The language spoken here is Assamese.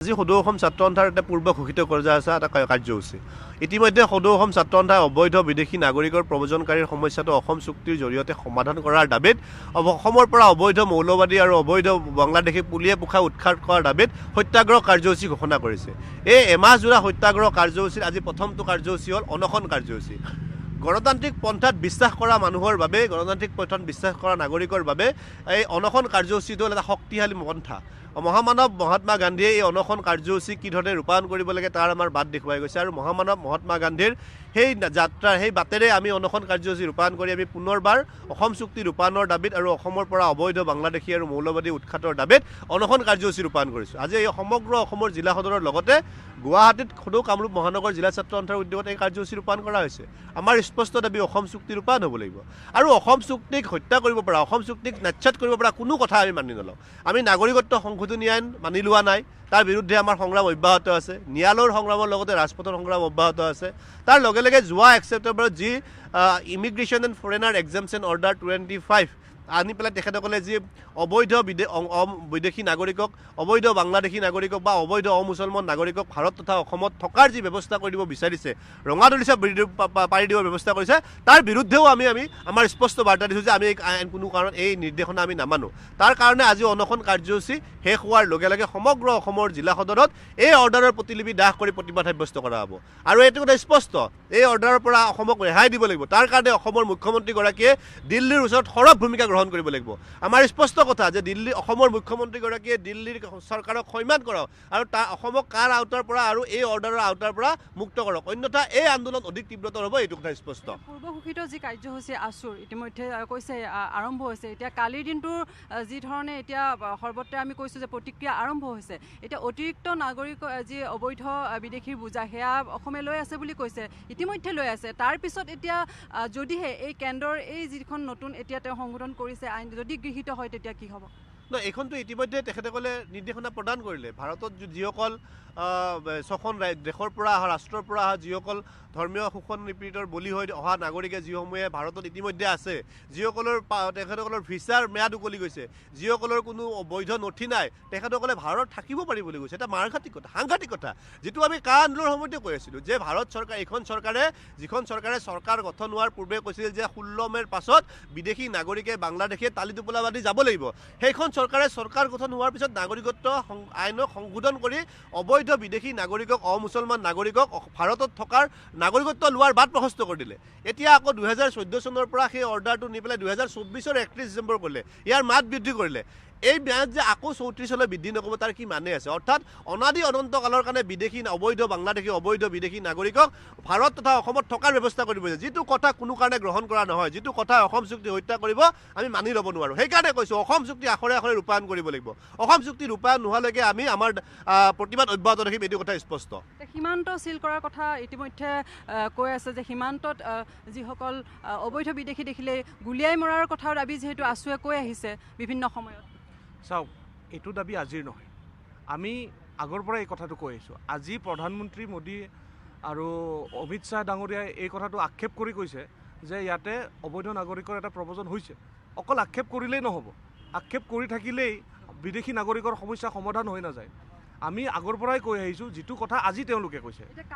আজি সদৌ অসম ছাত্ৰ সন্থাৰ এটা পূৰ্ব ঘোষিত কৰা আছে এটা কাৰ্যসূচী। ইতিমধ্যে সদৌ অসম ছাত্ৰ সন্থাই অবৈধ বিদেশী নাগৰিকৰ প্ৰব্ৰজনকাৰীৰ সমস্যাটো অসম চুক্তিৰ জৰিয়তে সমাধান কৰাৰ দাবীত অসমৰ পৰা অবৈধ মৌলবাদী আৰু অবৈধ বাংলাদেশী পুলিয়ে পোখা উৎখাত কৰাৰ দাবীত সত্যাগ্ৰহ কাৰ্যসূচী ঘোষণা কৰিছে। এই এমাহজোৰা সত্যাগ্ৰহ কাৰ্যসূচীৰ আজি প্ৰথমটো কাৰ্যসূচী হ'ল অনশন কাৰ্যসূচী। গণতান্ত্ৰিক পন্থাত বিশ্বাস কৰা মানুহৰ বাবে, গণতান্ত্ৰিক পন্থাত বিশ্বাস কৰা নাগৰিকৰ বাবে এই অনশন কাৰ্যসূচীটো হ'ল এটা শক্তিশালী পন্থা। মহামানৱ মহাত্মা গান্ধীয়ে এই অনশন কাৰ্যসূচী কি ধৰণে ৰূপায়ণ কৰিব লাগে তাৰ আমাৰ বাট দেখুৱাই গৈছে আৰু মহামানৱ মহাত্মা গান্ধীৰ সেই যাত্ৰাৰ সেই বাটেৰে আমি অনশন কাৰ্যসূচী ৰূপায়ণ কৰি আমি পুনৰবাৰ অসম চুক্তি ৰূপায়ণৰ দাবীত আৰু অসমৰ পৰা অবৈধ বাংলাদেশী আৰু মৌলবাদী উৎখাতৰ দাবীত অনশন কাৰ্যসূচী ৰূপায়ণ কৰিছোঁ। আজি এই সমগ্ৰ অসমৰ জিলা সদৰৰ লগতে গুৱাহাটীত সদৌ কামৰূপ মহানগৰ জিলা ছাত্ৰ সন্থাৰ উদ্যোগত এই কাৰ্যসূচী ৰূপায়ণ কৰা হৈছে। আমাৰ স্পষ্ট দাবী অসম চুক্তি ৰূপায়ণ হ'ব লাগিব আৰু অসম চুক্তিক হত্যা কৰিব পৰা, অসম চুক্তিক নাচ্ছাত কৰিব পৰা কোনো কথা আমি মানি নলওঁ। আমি নাগৰিকত্ব সংশোধনী আইন মানি লোৱা নাই, তাৰ বিৰুদ্ধে আমাৰ সংগ্ৰাম অব্যাহত আছে। ন্যায়ালয়ৰ সংগ্ৰামৰ লগতে ৰাজপথৰ সংগ্ৰাম অব্যাহত আছে। তাৰ লগে লগে যোৱা 1 ছেপ্টেম্বৰত যি ইমিগ্ৰেশ্যন এণ্ড ফৰেনাৰ এক্সামশ্যন অৰ্ডাৰ 25 আনি পেলাই তেখেতসকলে যি অবৈধ বিদেশী নাগৰিকক, অবৈধ বাংলাদেশী নাগৰিকক বা অবৈধ অমুছলমান নাগৰিকক ভাৰত তথা অসমত থকাৰ যি ব্যৱস্থা কৰি দিব বিচাৰিছে, ৰঙা দলিচা পাৰি দিবৰ ব্যৱস্থা কৰিছে, তাৰ বিৰুদ্ধেও আমি আমাৰ স্পষ্ট বাৰ্তা দিছোঁ যে আমি কোনো কাৰণত এই নিৰ্দেশনা আমি নামানো। তাৰ কাৰণে আজি অনশন কাৰ্যসূচী শেষ হোৱাৰ লগে লগে সমগ্ৰ অসমৰ জিলা সদৰত এই অৰ্ডাৰৰ প্ৰতিলিপি দাহ কৰি প্ৰতিবাদ সাব্যস্ত কৰা হ'ব। আৰু এইটো কথা স্পষ্ট, এই অৰ্ডাৰৰ পৰা অসমক ৰেহাই দিব লাগিব। তাৰ কাৰণে অসমৰ মুখ্যমন্ত্ৰীগৰাকীয়ে দিল্লীৰ ওচৰত সৰব ভূমিকা গ্ৰহণ কৰিব লাগিব। আমাৰ স্পষ্ট কথা যে অসমৰ মুখ্যমন্ত্ৰীগৰাকীয়ে দিল্লীৰ চৰকাৰক সন্মান কৰক আৰু অসমক কাৰ আওতাৰ পৰা আৰু এই অৰ্ডাৰৰ আওতাৰ পৰা মুক্ত কৰক, অন্যথা এই আন্দোলন অধিক তীব্ৰতৰ হ'ব, এইটো কথা স্পষ্ট। পূৰ্ব ঘোষিত যি কাৰ্যসূচী আছুৰ ইতিমধ্যে কৈছে আৰম্ভ হৈছে। এতিয়া কালিৰ দিনটোৰ যি ধৰণে এতিয়া সৰ্বত্ৰে আমি কৈছোঁ যে প্ৰতিক্ৰিয়া আৰম্ভ হৈছে। এতিয়া অতিৰিক্ত নাগৰিক যি অবৈধ বিদেশীৰ বোজা সেয়া অসমে লৈ আছে বুলি কৈছে, ইতিমধ্যে লৈ আছে। তাৰপিছত এতিয়া যদিহে এই কেন্দ্ৰৰ এই যিখন নতুন এতিয়া তেওঁ সংশোধন কৰিছে আইন যদি গৃহীত হয় তেতিয়া কি হ'ব? নহয়, এইখনতো ইতিমধ্যে তেখেতসকলে নিৰ্দেশনা প্ৰদান কৰিলে। ভাৰতত যিসকল ছখন দেশৰ পৰা অহা, ৰাষ্ট্ৰৰ পৰা অহা যিসকল ধৰ্মীয় শোষণ নিপীড়িতৰ বলি হৈ অহা নাগৰিকে যিসমূহে ভাৰতত ইতিমধ্যে আছে, যিসকলৰ তেখেতসকলৰ ভিছাৰ ম্যাদ উকলি গৈছে, যিসকলৰ কোনো বৈধ নথি নাই, তেখেতসকলে ভাৰতত থাকিব পাৰি বুলি কৈছে। এটা মাৰঘাটিক কথা, সাংঘাতিক কথা, যিটো আমি কা আন্দোলনৰ সময়তে কৈ আছিলোঁ যে ভাৰত চৰকাৰ, এইখন চৰকাৰে, যিখন চৰকাৰে চৰকাৰ গঠন হোৱাৰ পূৰ্বে কৈছিল যে 16 মে'ৰ পাছত বিদেশী নাগৰিকে বাংলাদেশে তালি টোপোলা বান্ধি যাব লাগিব, সেইখন চৰকাৰে চৰকাৰ গঠন হোৱাৰ পিছত নাগৰিকত্ব আইনক সংশোধন কৰি অবৈধ বিদেশী নাগৰিকক, অমুছলমান নাগৰিকক ভাৰতত থকাৰ নাগৰিকত্ব লোৱাৰ বাট প্ৰশস্ত কৰি দিলে। এতিয়া আকৌ 2014 চনৰ পৰা সেই অৰ্ডাৰটো নি পেলাই 2024 31 ডিচেম্বৰ কৰিলে, ইয়াৰ ম্যাদ বৃদ্ধি কৰিলে। এই ম্যাদ যে আকৌ 34লৈ বৃদ্ধি নকৰিব তাৰ কি মানে আছে? অৰ্থাৎ অনাদি অনন্তকালৰ কাৰণে বিদেশী অবৈধ বাংলাদেশী অবৈধ বিদেশী নাগৰিকক ভাৰত তথা অসমত থকাৰ ব্যৱস্থা কৰিব, যিটো কথা কোনো কাৰণে গ্ৰহণ কৰা নহয়, যিটো কথা অসম চুক্তি হত্যা কৰিব আমি মানি ল'ব নোৱাৰোঁ। সেইকাৰণে কৈছোঁ অসম চুক্তি আখৰে আখৰে ৰূপায়ণ কৰিব লাগিব। অসম চুক্তি ৰূপায়ণ নোহোৱালৈকে আমি আমাৰ প্ৰতিবাদ অব্যাহত ৰাখিম, এইটো কথা স্পষ্ট। সীমান্ত চিল কৰাৰ কথা ইতিমধ্যে কৈ আছে যে সীমান্তত যিসকল অবৈধ বিদেশী দেখিলে গুলিয়াই মৰাৰ কথাও দাবী যিহেতু আছুৱে কৈ আহিছে বিভিন্ন সময়ত। চাওক, এইটো দাবী আজিৰ নহয়, আমি আগৰ পৰা এই কথাটো কৈ আহিছোঁ। আজি প্ৰধানমন্ত্ৰী মোদী আৰু অমিত শ্বাহ ডাঙৰীয়াই এই কথাটো আক্ষেপ কৰি কৈছে যে ইয়াতে অবৈধ নাগৰিকৰ এটা প্ৰব্ৰজন হৈছে। অকল আক্ষেপ কৰিলেই নহ'ব, আক্ষেপ কৰি থাকিলেই বিদেশী নাগৰিকৰ সমস্যা সমাধান হৈ নাযায়। আমি আগৰ পৰাই কৈ আহিছোঁ যিটো কথা আজি তেওঁলোকে কৈছে।